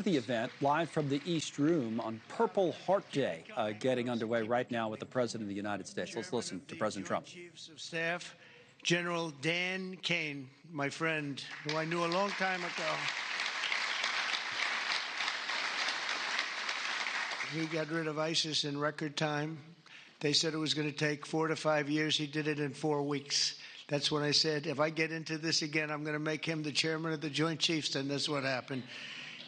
The event live from the East Room on Purple Heart Day, getting underway right now with the President of the United States. Let's listen to President Trump. Chiefs of Staff, General Dan Kane, my friend, who I knew a long time ago. He got rid of ISIS in record time. They said it was going to take 4 to 5 years. He did it in 4 weeks. That's when I said, if I get into this again, I'm going to make him the chairman of the Joint Chiefs, and that's what happened.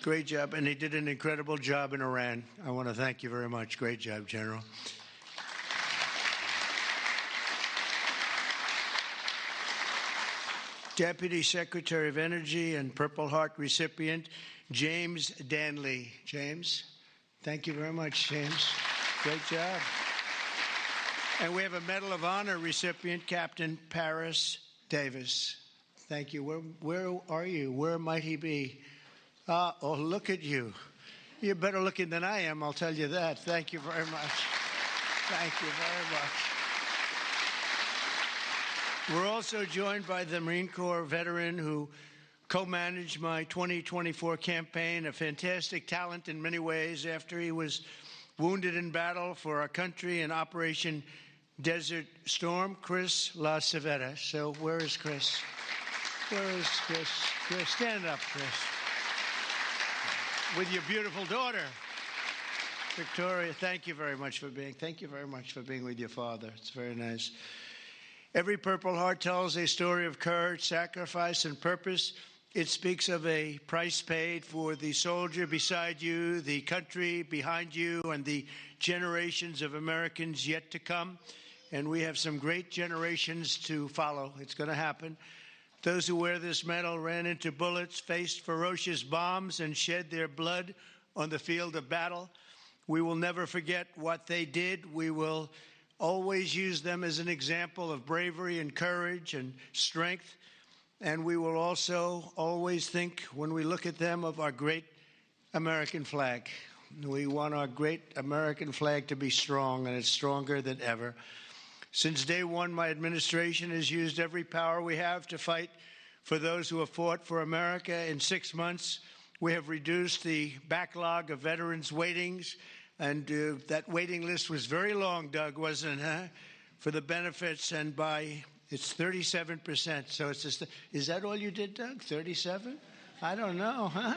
Great job, and he did an incredible job in Iran. I want to thank you very much. Great job, General. Deputy Secretary of Energy and Purple Heart recipient, James Danley. James, thank you very much, James. Great job. And we have a Medal of Honor recipient, Captain Paris Davis. Thank you. Where are you? Where might he be? Oh, look at you. You're better looking than I am, I'll tell you that. Thank you very much. Thank you very much. We're also joined by the Marine Corps veteran who co-managed my 2024 campaign, a fantastic talent in many ways after he was wounded in battle for our country in Operation Desert Storm, Chris LaCivetta. So where is Chris? Where is Chris? Chris, stand up, Chris. With your beautiful daughter, Victoria. Thank you very much for being with your father. It's very nice. Every Purple Heart tells a story of courage, sacrifice, and purpose. It speaks of a price paid for the soldier beside you, the country behind you, and the generations of Americans yet to come. And we have some great generations to follow. It's going to happen. Those who wear this medal ran into bullets, faced ferocious bombs, and shed their blood on the field of battle. We will never forget what they did. We will always use them as an example of bravery and courage and strength. And we will also always think, when we look at them, of our great American flag. We want our great American flag to be strong, and it's stronger than ever. Since day one, my administration has used every power we have to fight for those who have fought for America. In 6 months, we have reduced the backlog of veterans' waitings, and that waiting list was very long, Doug, wasn't it, huh? For the benefits, and it's 37%. So it's just, is that all you did, Doug? 37? I don't know, huh?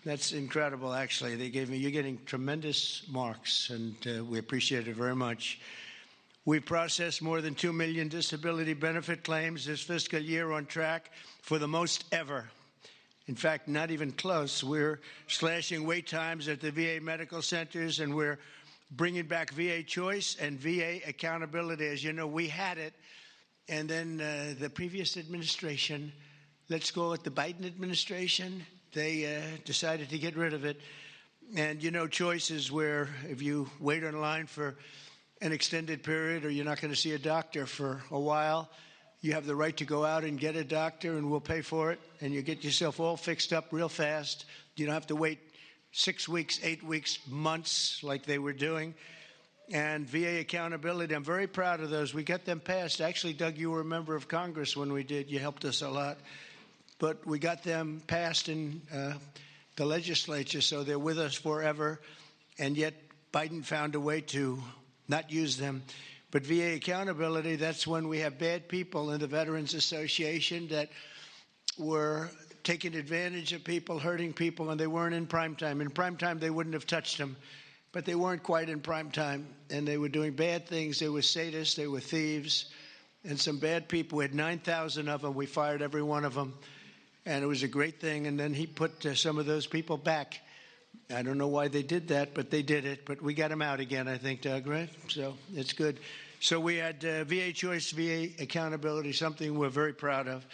That's incredible, actually. You're getting tremendous marks, and we appreciate it very much. We've processed more than 2 million disability benefit claims this fiscal year, on track for the most ever. In fact, not even close. We're slashing wait times at the VA medical centers, and we're bringing back VA choice and VA accountability. As you know, we had it, and then the previous administration, let's go with the Biden administration, they decided to get rid of it. And, you know, choice is where if you wait in line for an extended period or you're not going to see a doctor for a while, you have the right to go out and get a doctor, and we'll pay for it, and you get yourself all fixed up real fast. You don't have to wait 6 weeks, 8 weeks, months like they were doing. And VA accountability, I'm very proud of those. We got them passed. Actually, Doug, you were a member of Congress when we did. You helped us a lot. But we got them passed in the legislature, so they're with us forever. And yet Biden found a way to not use them. But VA accountability, that's when we have bad people in the Veterans Association that were taking advantage of people, hurting people, and they weren't in prime time. In prime time, they wouldn't have touched them, but they weren't quite in prime time, and they were doing bad things. They were sadists, they were thieves, and some bad people. We had 9,000 of them. We fired every one of them, and it was a great thing. And then he put some of those people back. I don't know why they did that, but they did it. But we got them out again, I think, Doug, right? So it's good. So we had VA choice, VA accountability, something we're very proud of.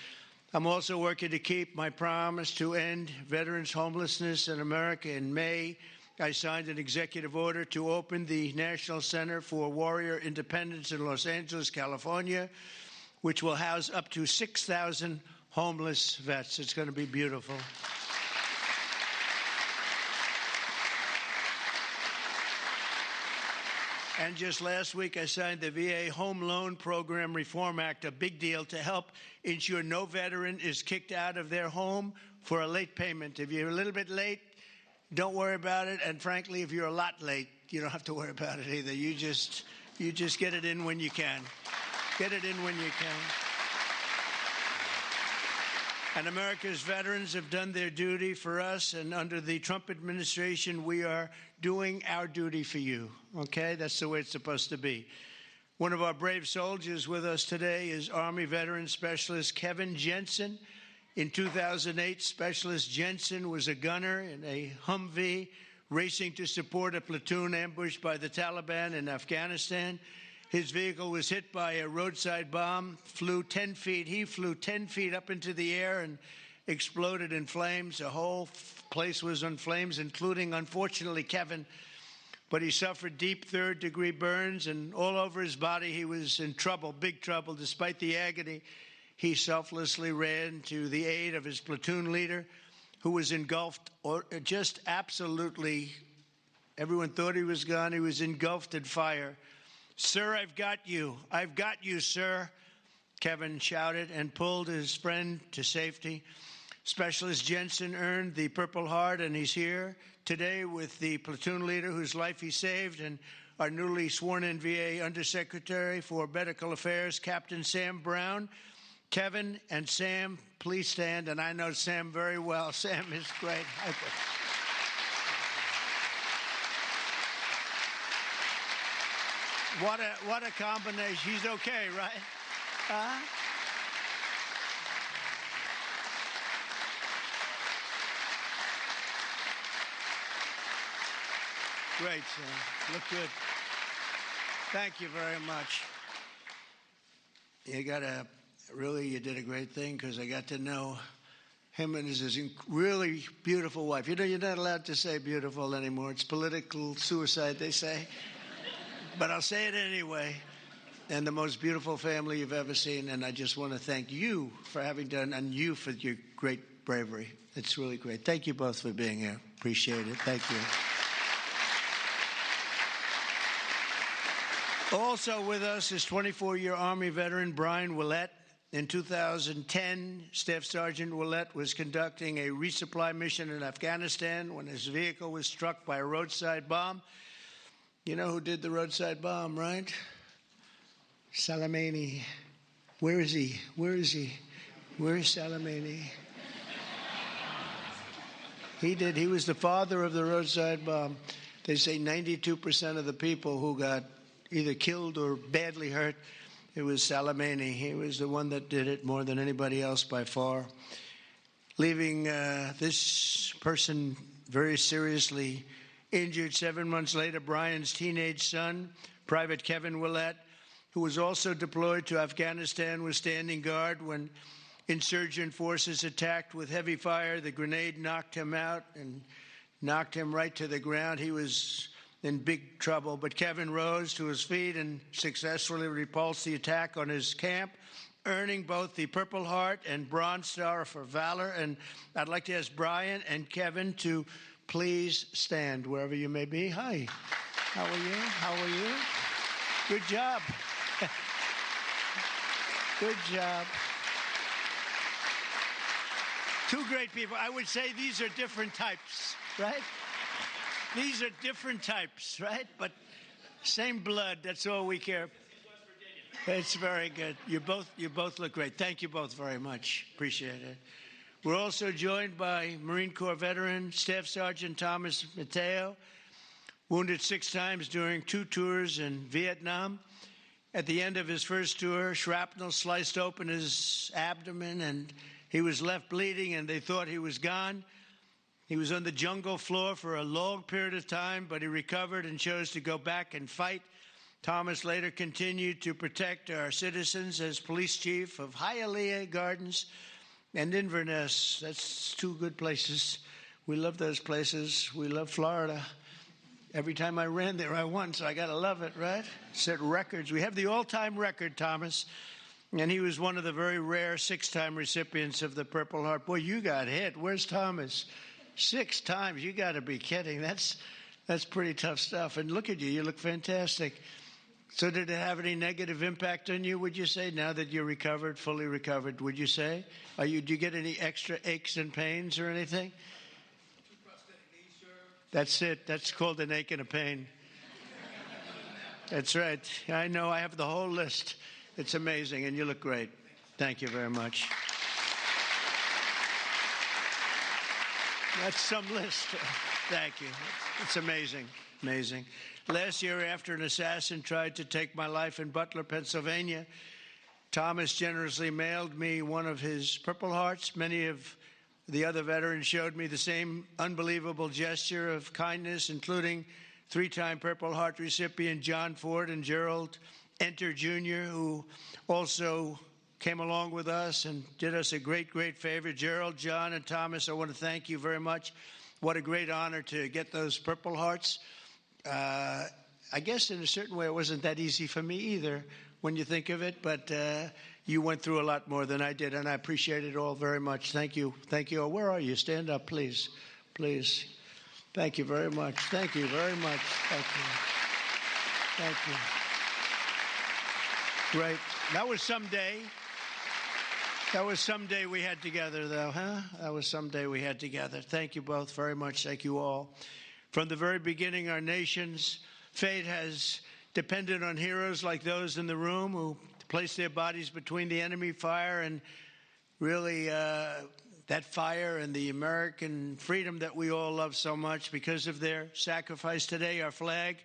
I'm also working to keep my promise to end veterans' homelessness in America. In May, I signed an executive order to open the National Center for Warrior Independence in Los Angeles, California, which will house up to 6,000 homeless vets. It's going to be beautiful. And just last week, I signed the VA Home Loan Program Reform Act, a big deal to help ensure no veteran is kicked out of their home for a late payment. If you're a little bit late, don't worry about it. And frankly, if you're a lot late, you don't have to worry about it either. You just get it in when you can. Get it in when you can. And America's veterans have done their duty for us, and under the Trump administration, we are doing our duty for you, okay? That's the way it's supposed to be. One of our brave soldiers with us today is Army Veteran Specialist Kevin Jensen. In 2008, Specialist Jensen was a gunner in a Humvee racing to support a platoon ambushed by the Taliban in Afghanistan. His vehicle was hit by a roadside bomb, flew 10 feet. He flew 10 feet up into the air and exploded in flames. The whole place was on flames, including, unfortunately, Kevin. But he suffered deep third-degree burns, and all over his body he was in trouble, big trouble. Despite the agony, he selflessly ran to the aid of his platoon leader, who was engulfed, or just absolutely, everyone thought he was gone. He was engulfed in fire. "Sir, I've got you. I've got you, sir," Kevin shouted and pulled his friend to safety. Specialist Jensen earned the Purple Heart, and he's here today with the platoon leader whose life he saved and our newly sworn-in VA Undersecretary for Medical Affairs, Captain Sam Brown. Kevin and Sam, please stand, and I know Sam very well. Sam is great. What a combination. He's okay, right? Great, Sam. Look good. Thank you very much. You did a great thing, because I got to know him and his really beautiful wife. You know, you're not allowed to say beautiful anymore. It's political suicide, they say. But I'll say it anyway. And the most beautiful family you've ever seen. And I just want to thank you for having done, and you for your great bravery. It's really great. Thank you both for being here. Appreciate it. Thank you. Also with us is 24-year Army veteran Brian Wulette. In 2010, Staff Sergeant Wulette was conducting a resupply mission in Afghanistan when his vehicle was struck by a roadside bomb. You know who did the roadside bomb, right? Soleimani. Where is he? Where is he? Where is Soleimani? He did. He was the father of the roadside bomb. They say 92% of the people who got either killed or badly hurt, it was Soleimani. He was the one that did it more than anybody else by far. Leaving this person very seriously injured 7 months later, Brian's teenage son, Private Kevin Wulette, who was also deployed to Afghanistan, was standing guard when insurgent forces attacked with heavy fire. The grenade knocked him out and knocked him right to the ground. He was in big trouble, but Kevin rose to his feet and successfully repulsed the attack on his camp, earning both the Purple Heart and Bronze Star for valor. And I'd like to ask Brian and Kevin to please stand wherever you may be. Hi. How are you? How are you? Good job. Good job. Two great people. I would say these are different types, right? These are different types, right? But same blood. That's all we care. It's very good. You both look great. Thank you both very much. Appreciate it. We're also joined by Marine Corps veteran Staff Sergeant Thomas Matteo, wounded 6 times during 2 tours in Vietnam. At the end of his first tour, shrapnel sliced open his abdomen, and he was left bleeding, and they thought he was gone. He was on the jungle floor for a long period of time, but he recovered and chose to go back and fight. Thomas later continued to protect our citizens as police chief of Hialeah Gardens and Inverness. That's 2 good places. We love those places. We love Florida. Every time I ran there, I won, so I got to love it, right? Set records. We have the all-time record, Thomas, and he was one of the very rare 6-time recipients of the Purple Heart. Boy, you got hit. Where's Thomas? 6 times. You got to be kidding. That's pretty tough stuff. And look at you. You look fantastic. So did it have any negative impact on you, would you say, now that you're recovered, fully recovered, would you say? Do you get any extra aches and pains or anything? 2 prosthetic knees, sir. That's it. That's called an ache and a pain. That's right. I know. I have the whole list. It's amazing, and you look great. Thank you very much. That's some list. Thank you. It's amazing. Amazing. Last year, after an assassin tried to take my life in Butler, Pennsylvania, Thomas generously mailed me one of his Purple Hearts. Many of the other veterans showed me the same unbelievable gesture of kindness, including three-time Purple Heart recipient John Ford and Gerald Enter Jr., who also came along with us and did us a great, great favor. Gerald, John, and Thomas, I want to thank you very much. What a great honor to get those Purple Hearts. I guess in a certain way it wasn't that easy for me either when you think of it, but you went through a lot more than I did, and I appreciate it all very much. Thank you. Thank you. Where are you? Stand up, please. Please. Thank you very much. Thank you very much. Thank you. Thank you. Great. That was someday. That was someday we had together, though, huh? That was someday we had together. Thank you both very much. Thank you all. From the very beginning, our nation's fate has depended on heroes like those in the room who placed their bodies between the enemy fire and really that fire and the American freedom that we all love so much. Because of their sacrifice today, our flag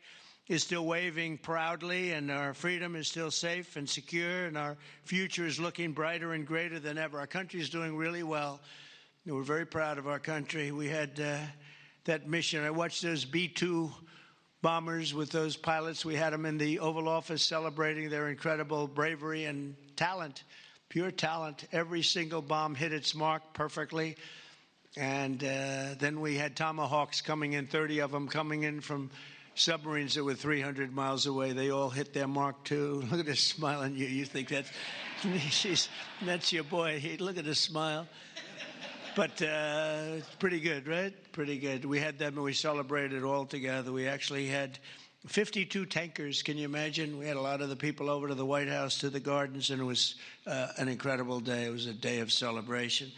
is still waving proudly, and our freedom is still safe and secure, and our future is looking brighter and greater than ever. Our country is doing really well. We're very proud of our country. We had that mission. I watched those B-2 bombers with those pilots. We had them in the Oval Office celebrating their incredible bravery and talent, pure talent. Every single bomb hit its mark perfectly. And then we had Tomahawks coming in, 30 of them coming in from submarines that were 300 miles away. They all hit their mark, too. Look at this smile on you. You think that's your boy. Hey, look at this smile. But pretty good, right? Pretty good. We had them and we celebrated all together. We actually had 52 tankers. Can you imagine? We had a lot of the people over to the White House, to the gardens, and it was an incredible day. It was a day of celebration.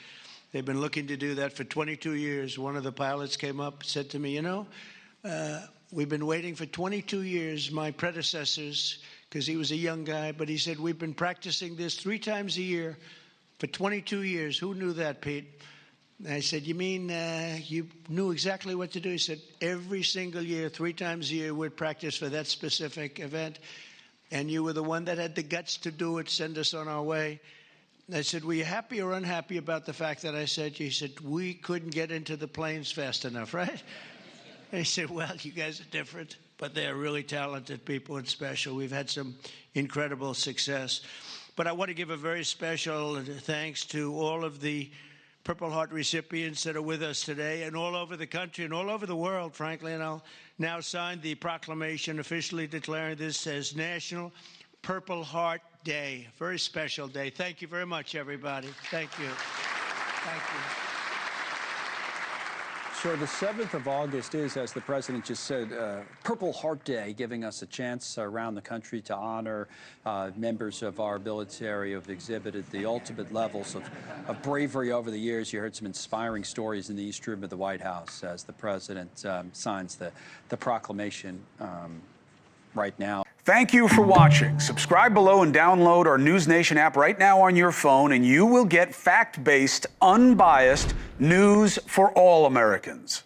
They've been looking to do that for 22 years. One of the pilots came up and said to me, you know, we've been waiting for 22 years, my predecessors, because he was a young guy, but he said, we've been practicing this 3 times a year for 22 years. Who knew that, Pete? And I said, you mean you knew exactly what to do? He said, every single year, 3 times a year, we'd practice for that specific event. And you were the one that had the guts to do it, send us on our way. And I said, were you happy or unhappy about the fact that I said, he said, we couldn't get into the planes fast enough, right? And he said, well, you guys are different, but they're really talented people and special. We've had some incredible success. But I want to give a very special thanks to all of the Purple Heart recipients that are with us today, and all over the country and all over the world, frankly. And I'll now sign the proclamation officially declaring this as National Purple Heart Day. Very special day. Thank you very much, everybody. Thank you. Thank you. So the 7th of August is, as the president just said, Purple Heart Day, giving us a chance around the country to honor members of our military who have exhibited the ultimate levels of bravery over the years. You heard some inspiring stories in the East Room of the White House as the president signs the proclamation right now. Thank you for watching. Subscribe below and download our NewsNation app right now on your phone, and you will get fact-based, unbiased news for all Americans.